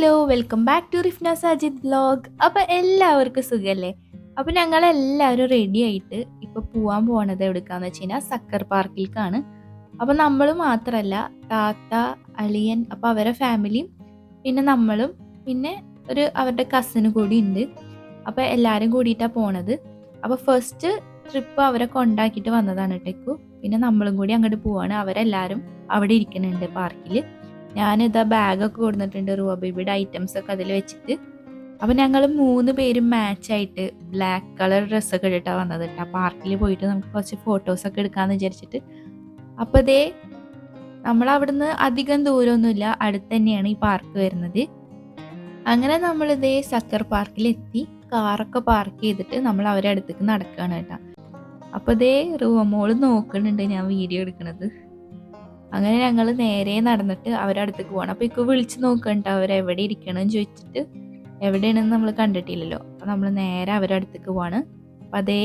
Hello welcome back to Rifna Sajid vlog. അപ്പോൾ എല്ലാവർക്കും സുഖല്ലേ? അപ്പോൾ ഞങ്ങളെല്ലാവരും റെഡി ആയിട്ട് ഇപ്പോൾ പോകാൻ പോണത് എവിടേക്കാന്ന് വെച്ച് കഴിഞ്ഞാൽ സക്കർ പാർക്കിലേക്കാണ്. അപ്പോൾ നമ്മൾ മാത്രമല്ല, താത്ത, അളിയൻ, അപ്പോൾ അവരെ ഫാമിലിയും പിന്നെ നമ്മളും പിന്നെ അവരുടെ കസിന് കൂടി ഉണ്ട്. അപ്പോൾ എല്ലാവരും കൂടിയിട്ടാണ് പോണത്. അപ്പോൾ ഫസ്റ്റ് ട്രിപ്പ് അവരെ കൊണ്ടാക്കിയിട്ട് വന്നതാണ് ടെക്കു. പിന്നെ നമ്മളും കൂടി അങ്ങോട്ട് പോവാണ്. അവരെല്ലാവരും അവിടെ ഇരിക്കുന്നുണ്ട് പാർക്കിൽ. ഞാനിതാ ബാഗൊക്കെ കൊടുത്തിട്ടുണ്ട്, റുവ ബേബിയുടെ ഐറ്റംസ് ഒക്കെ അതിൽ വെച്ചിട്ട്. അപ്പം ഞങ്ങൾ 3 പേരും മാച്ചായിട്ട് ബ്ലാക്ക് കളർ ഡ്രസ്സൊക്കെ ഇട്ടിട്ടാണ് വന്നത് കേട്ടോ. പാർക്കിൽ പോയിട്ട് നമുക്ക് കുറച്ച് ഫോട്ടോസൊക്കെ എടുക്കാമെന്ന് വിചാരിച്ചിട്ട്. അപ്പോൾ ഇതേ നമ്മളവിടുന്ന് അധികം ദൂരമൊന്നുമില്ല, അടുത്ത് തന്നെയാണ് ഈ പാർക്ക് വരുന്നത്. അങ്ങനെ നമ്മളിതേ സക്കർ പാർക്കിലെത്തി കാറൊക്കെ പാർക്ക് ചെയ്തിട്ട് നമ്മൾ അവരെ അടുത്തേക്ക് നടക്കുകയാണ് കേട്ടോ. അപ്പോൾ ഇതേ റുവ മോള് നോക്കുന്നുണ്ട് ഞാൻ വീഡിയോ എടുക്കുന്നത്. അങ്ങനെ ഞങ്ങൾ നേരെ നടന്നിട്ട് അവരുടെ അടുത്തേക്ക് പോകണം. അപ്പോൾ ഇക്ക് വിളിച്ച് നോക്കണ്ട അവരെവിടെ ഇരിക്കണമെന്ന് ചോദിച്ചിട്ട്, എവിടെയാണെന്ന് നമ്മൾ കണ്ടിട്ടില്ലല്ലോ. അപ്പോൾ നമ്മൾ നേരെ അവരുടെ അടുത്തേക്ക് പോവാണ്. അപ്പോൾ അതേ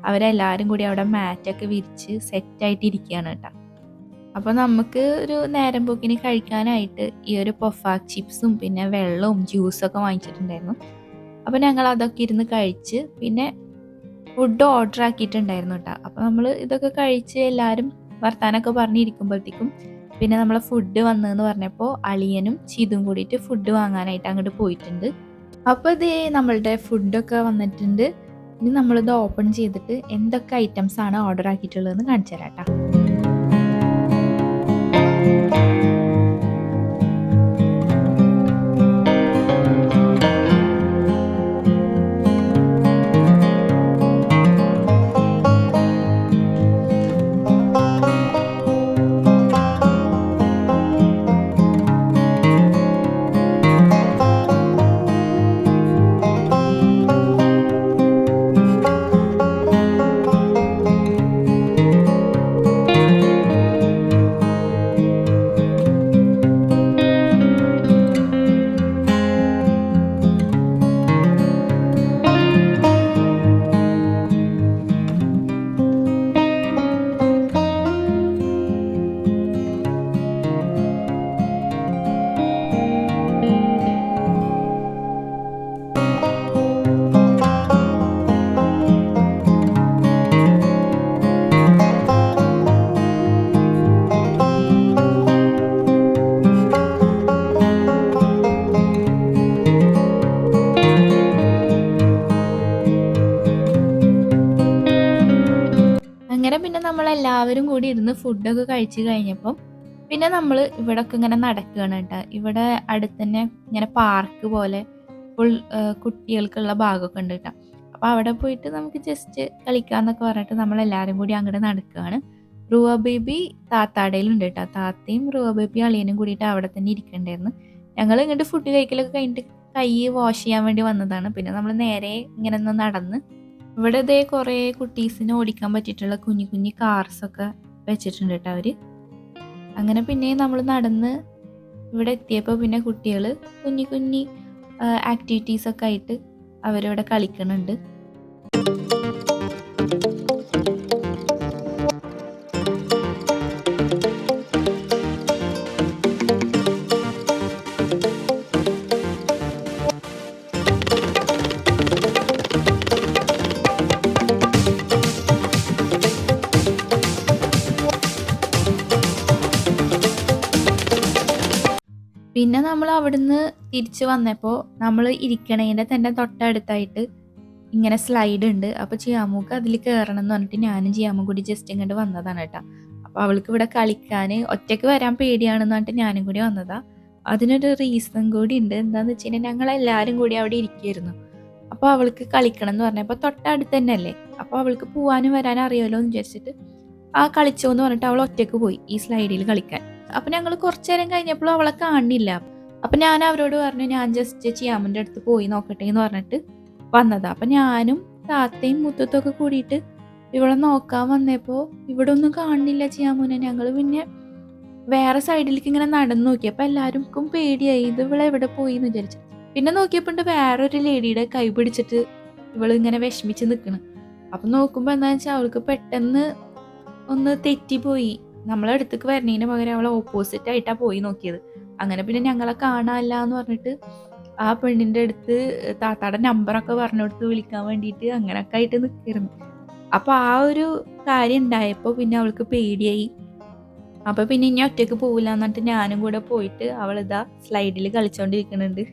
അവരെല്ലാവരും കൂടി അവിടെ മാറ്റൊക്കെ വിരിച്ച് സെറ്റായിട്ട് ഇരിക്കുകയാണ് കേട്ടോ. അപ്പോൾ നമുക്ക് ഒരു നേരം പോക്കിന് കഴിക്കാനായിട്ട് ഈ ഒരു പൊഫാക്ക് ചിപ്സും പിന്നെ വെള്ളവും ജ്യൂസൊക്കെ വാങ്ങിച്ചിട്ടുണ്ടായിരുന്നു. അപ്പോൾ ഞങ്ങൾ അതൊക്കെ ഇരുന്ന് കഴിച്ച് പിന്നെ ഫുഡ് ഓർഡർ ആക്കിയിട്ടുണ്ടായിരുന്നു കേട്ടോ. അപ്പോൾ നമ്മൾ ഇതൊക്കെ കഴിച്ച് എല്ലാവരും വർത്താനൊക്കെ പറഞ്ഞിരിക്കുമ്പോഴത്തേക്കും പിന്നെ നമ്മളെ ഫുഡ് വന്നതെന്ന് പറഞ്ഞപ്പോൾ അളിയനും ചീതും കൂടിയിട്ട് ഫുഡ് വാങ്ങാനായിട്ട് അങ്ങോട്ട് പോയിട്ടുണ്ട്. അപ്പോൾ ഇതേ നമ്മളുടെ ഫുഡൊക്കെ വന്നിട്ടുണ്ട്. ഇനി നമ്മളിത് ഓപ്പൺ ചെയ്തിട്ട് എന്തൊക്കെ ഐറ്റംസ് ആണ് ഓർഡർ ആക്കിയിട്ടുള്ളതെന്ന് കാണിച്ചു തരാം കേട്ടോ. അങ്ങനെ പിന്നെ നമ്മളെല്ലാവരും കൂടി ഇരുന്ന് ഫുഡൊക്കെ കഴിച്ച് കഴിഞ്ഞപ്പം പിന്നെ നമ്മൾ ഇവിടെയൊക്കെ ഇങ്ങനെ നടക്കുകയാണ് കേട്ടോ. ഇവിടെ അടുത്ത് തന്നെ ഇങ്ങനെ പാർക്ക് പോലെ ഫുൾ കുട്ടികൾക്കുള്ള ഭാഗമൊക്കെ ഉണ്ട് കേട്ടോ. അപ്പോൾ അവിടെ പോയിട്ട് നമുക്ക് ജസ്റ്റ് കളിക്കാമെന്നൊക്കെ പറഞ്ഞിട്ട് നമ്മളെല്ലാവരും കൂടി അങ്ങോട്ട് നടക്കുകയാണ്. റുവ ബേബി താത്താടയിലുണ്ട് കേട്ടോ. താത്തയും റുവ ബേബി അളിയനും കൂടിയിട്ട് അവിടെ തന്നെ ഇരിക്കണ്ടായിരുന്നു. ഞങ്ങൾ ഇങ്ങോട്ട് ഫുഡ് കഴിക്കലൊക്കെ കഴിഞ്ഞിട്ട് കൈ വാഷ് ചെയ്യാൻ വേണ്ടി വന്നതാണ്. പിന്നെ നമ്മൾ നേരെ ഇങ്ങനെ ഒന്ന് നടന്ന് ഇവിടെ ഇതേ കുറേ കുട്ടീസിന് ഓടിക്കാൻ പറ്റിയിട്ടുള്ള കുഞ്ഞു കുഞ്ഞു കാർസൊക്കെ വെച്ചിട്ടുണ്ട് കേട്ടോ അവർ. അങ്ങനെ പിന്നെ നമ്മൾ നടന്ന് ഇവിടെ എത്തിയപ്പോൾ പിന്നെ കുട്ടികൾ കുഞ്ഞു കുഞ്ഞി ആക്ടിവിറ്റീസൊക്കെ ആയിട്ട് അവരവിടെ കളിക്കുന്നുണ്ട്. പിന്നെ നമ്മൾ അവിടുന്ന് തിരിച്ച് വന്നപ്പോൾ നമ്മൾ ഇരിക്കണേൻ്റെ തന്നെ തൊട്ടടുത്തായിട്ട് ഇങ്ങനെ സ്ലൈഡ് ഉണ്ട്. അപ്പോൾ ചിയാമുക്ക് അതിൽ കയറണം എന്ന് പറഞ്ഞിട്ട് ഞാനും ചിയാമും കൂടി ജസ്റ്റ് ഇങ്ങോട്ട് വന്നതാണ് കേട്ടോ. അപ്പോൾ അവൾക്ക് ഇവിടെ കളിക്കാൻ ഒറ്റയ്ക്ക് വരാൻ പേടിയാണെന്ന് പറഞ്ഞിട്ട് ഞാനും കൂടി വന്നതാണ്. അതിനൊരു റീസൺ കൂടി ഉണ്ട്. എന്താണെന്ന് വെച്ച് കഴിഞ്ഞാൽ ഞങ്ങളെല്ലാവരും കൂടി അവിടെ ഇരിക്കുകയായിരുന്നു. അപ്പോൾ അവൾക്ക് കളിക്കണം എന്ന് പറഞ്ഞപ്പോൾ തൊട്ടടുത്ത് തന്നെ അല്ലേ, അപ്പോൾ അവൾക്ക് പോകാനും വരാനും അറിയാമല്ലോ എന്ന് വിചാരിച്ചിട്ട് കളിച്ചോ എന്ന് പറഞ്ഞിട്ട് അവൾ ഒറ്റയ്ക്ക് പോയി ഈ സ്ലൈഡിൽ കളിക്കാൻ. അപ്പം ഞങ്ങൾ കുറച്ച് നേരം കഴിഞ്ഞപ്പോഴും അവളെ കാണില്ല. അപ്പം ഞാൻ അവരോട് പറഞ്ഞു ഞാൻ ജസ്റ്റ് ചിയാമുൻ്റെ അടുത്ത് പോയി നോക്കട്ടെ എന്ന് പറഞ്ഞിട്ട് വന്നതാണ്. അപ്പം ഞാനും താത്തയും മുത്തത്തൊക്കെ കൂടിയിട്ട് ഇവളെ നോക്കാൻ വന്നപ്പോൾ ഇവിടെ ഒന്നും കാണുന്നില്ല ചിയാമുനെ. ഞങ്ങൾ പിന്നെ വേറെ സൈഡിലേക്ക് ഇങ്ങനെ നടന്നു നോക്കിയപ്പോൾ എല്ലാവർക്കും പേടിയായി, ഇത് ഇവളെ എവിടെ പോയി എന്ന് വിചാരിച്ചു. പിന്നെ നോക്കിയപ്പോൾ വേറൊരു ലേഡിയുടെ കൈ പിടിച്ചിട്ട് ഇവളിങ്ങനെ വിഷമിച്ച് നിൽക്കണം. അപ്പം നോക്കുമ്പോൾ എന്താണെന്ന് വെച്ചാൽ അവൾക്ക് പെട്ടെന്ന് ഒന്ന് തെറ്റിപ്പോയി. നമ്മളെ അടുത്തേക്ക് വരുന്നതിന് പകരം അവളെ ഓപ്പോസിറ്റ് ആയിട്ടാണ് പോയി നോക്കിയത്. അങ്ങനെ പിന്നെ ഞങ്ങളെ കാണാനില്ല എന്ന് പറഞ്ഞിട്ട് ആ പെണ്ണിൻ്റെ അടുത്ത് താത്താടെ നമ്പറൊക്കെ പറഞ്ഞു കൊടുത്ത് വിളിക്കാൻ വേണ്ടിയിട്ട് അങ്ങനെയൊക്കെ ആയിട്ട് നിൽക്കിയിരുന്നു. അപ്പോൾ ആ ഒരു കാര്യം ഉണ്ടായപ്പോൾ പിന്നെ അവൾക്ക് പേടിയായി. അപ്പോൾ പിന്നെ ഇനി ഒറ്റയ്ക്ക് പോവില്ല എന്നിട്ട് ഞാനും കൂടെ പോയിട്ട് അവളിതാ സ്ലൈഡിൽ കളിച്ചുകൊണ്ടിരിക്കുന്നുണ്ട്.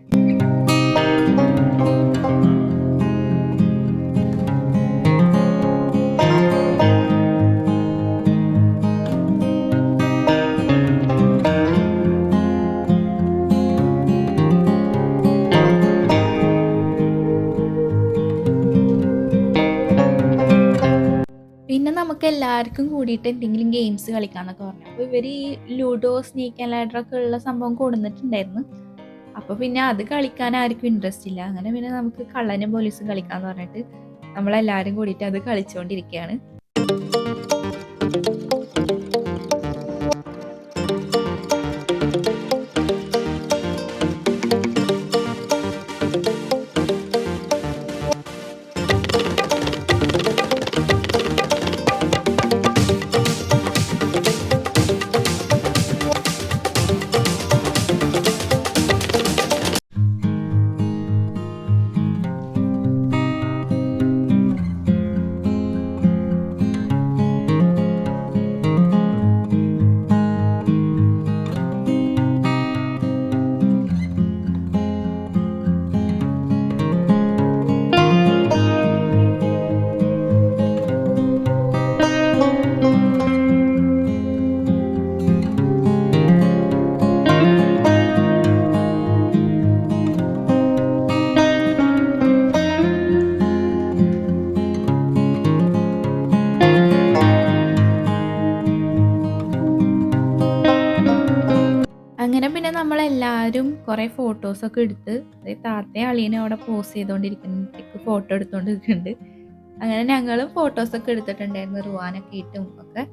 പിന്നെ നമുക്ക് എല്ലാവർക്കും കൂടിയിട്ട് എന്തെങ്കിലും ഗെയിംസ് കളിക്കാന്നൊക്കെ പറഞ്ഞു. അപ്പോൾ ഇവർ ഈ ലൂഡോ, സ്നേക്ക് ആൻഡ് ലാഡറൊക്കെ ഉള്ള സംഭവം കൊടുത്തിട്ടുണ്ടായിരുന്നു. അപ്പോൾ പിന്നെ അത് കളിക്കാൻ ആർക്കും ഇൻട്രസ്റ്റ് ഇല്ല. അങ്ങനെ പിന്നെ നമുക്ക് കള്ളനും പോലീസും കളിക്കാന്ന് പറഞ്ഞിട്ട് നമ്മളെല്ലാവരും കൂടിയിട്ട് അത് കളിച്ചുകൊണ്ടിരിക്കുകയാണ്. അങ്ങനെ പിന്നെ നമ്മളെല്ലാവരും കുറേ ഫോട്ടോസൊക്കെ എടുത്ത് താത്തയും അളിയനും അവിടെ പോസ് ചെയ്തുകൊണ്ടിരിക്കുന്നുണ്ട്, ഫോട്ടോ എടുത്തുകൊണ്ടിരിക്കുന്നുണ്ട്. അങ്ങനെ ഞങ്ങളും ഫോട്ടോസൊക്കെ എടുത്തിട്ടുണ്ടായിരുന്നു, റുവാനൊക്കെ ഇട്ടും ഒക്കെ.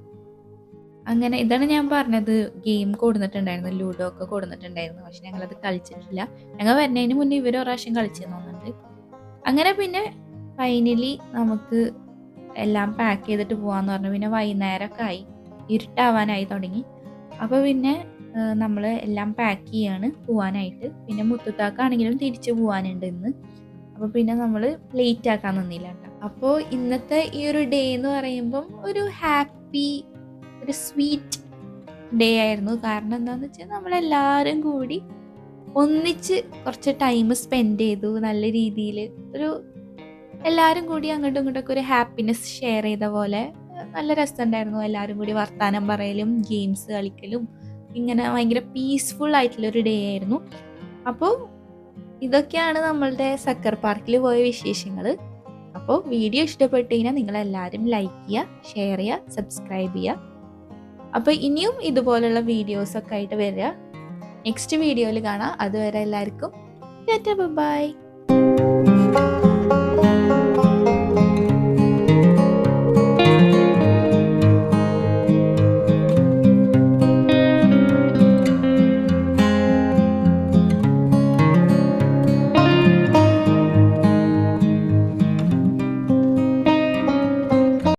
അങ്ങനെ ഇതാണ് ഞാൻ പറഞ്ഞത്, ഗെയിം കൊടുത്തിട്ടുണ്ടായിരുന്നു, ലൂഡോ ഒക്കെ കൊടുത്തിട്ടുണ്ടായിരുന്നു. പക്ഷെ ഞങ്ങളത് കളിച്ചിട്ടില്ല. ഞങ്ങൾ വരുന്നതിന് മുന്നേ ഇവർ ഒരു പ്രാവശ്യം കളിച്ചെന്ന് തോന്നുന്നുണ്ട്. അങ്ങനെ പിന്നെ ഫൈനലി നമുക്ക് എല്ലാം പാക്ക് ചെയ്തിട്ട് പോകാമെന്ന് പറഞ്ഞു. പിന്നെ വൈകുന്നേരമൊക്കെ ആയി, ഇരുട്ടാവാനായി തുടങ്ങി. അപ്പോൾ പിന്നെ നമ്മൾ എല്ലാം പാക്ക് ചെയ്യാണ് പോവാനായിട്ട്. പിന്നെ മുത്തുത്താക്കാണെങ്കിലും തിരിച്ചു പോകാനുണ്ട് ഇന്ന്. അപ്പോൾ പിന്നെ നമ്മൾ ലേറ്റ് ആക്കാൻ നിന്നില്ല കേട്ടോ. അപ്പോൾ ഇന്നത്തെ ഈ ഒരു ഡേ എന്ന് പറയുമ്പം ഒരു ഹാപ്പി, ഒരു സ്വീറ്റ് ഡേ ആയിരുന്നു. കാരണം എന്താണെന്ന് വെച്ചാൽ നമ്മളെല്ലാവരും കൂടി ഒന്നിച്ച് കുറച്ച് ടൈം സ്പെൻഡ് ചെയ്തു. നല്ല രീതിയിൽ ഒരു എല്ലാവരും കൂടി അങ്ങോട്ടും ഇങ്ങോട്ടൊക്കെ ഒരു ഹാപ്പിനെസ് ഷെയർ ചെയ്ത പോലെ നല്ല രസമുണ്ടായിരുന്നു. എല്ലാവരും കൂടി വർത്താനം പറയലും ഗെയിംസ് കളിക്കലും ഇങ്ങനെ ഭയങ്കര പീസ്ഫുൾ ആയിട്ടുള്ളൊരു ഡേ ആയിരുന്നു. അപ്പോൾ ഇതൊക്കെയാണ് നമ്മളുടെ സക്കർ പാർക്കിൽ പോയ വിശേഷങ്ങൾ. അപ്പോൾ വീഡിയോ ഇഷ്ടപ്പെട്ട് കഴിഞ്ഞാൽ നിങ്ങളെല്ലാവരും ലൈക്ക് ചെയ്യുക, ഷെയർ ചെയ്യുക, സബ്സ്ക്രൈബ് ചെയ്യുക. അപ്പോൾ ഇനിയും ഇതുപോലുള്ള വീഡിയോസൊക്കെ ആയിട്ട് വരിക. നെക്സ്റ്റ് വീഡിയോയിൽ കാണാം. അതുവരെ എല്ലാവർക്കും ടാറ്റാ ബൈ.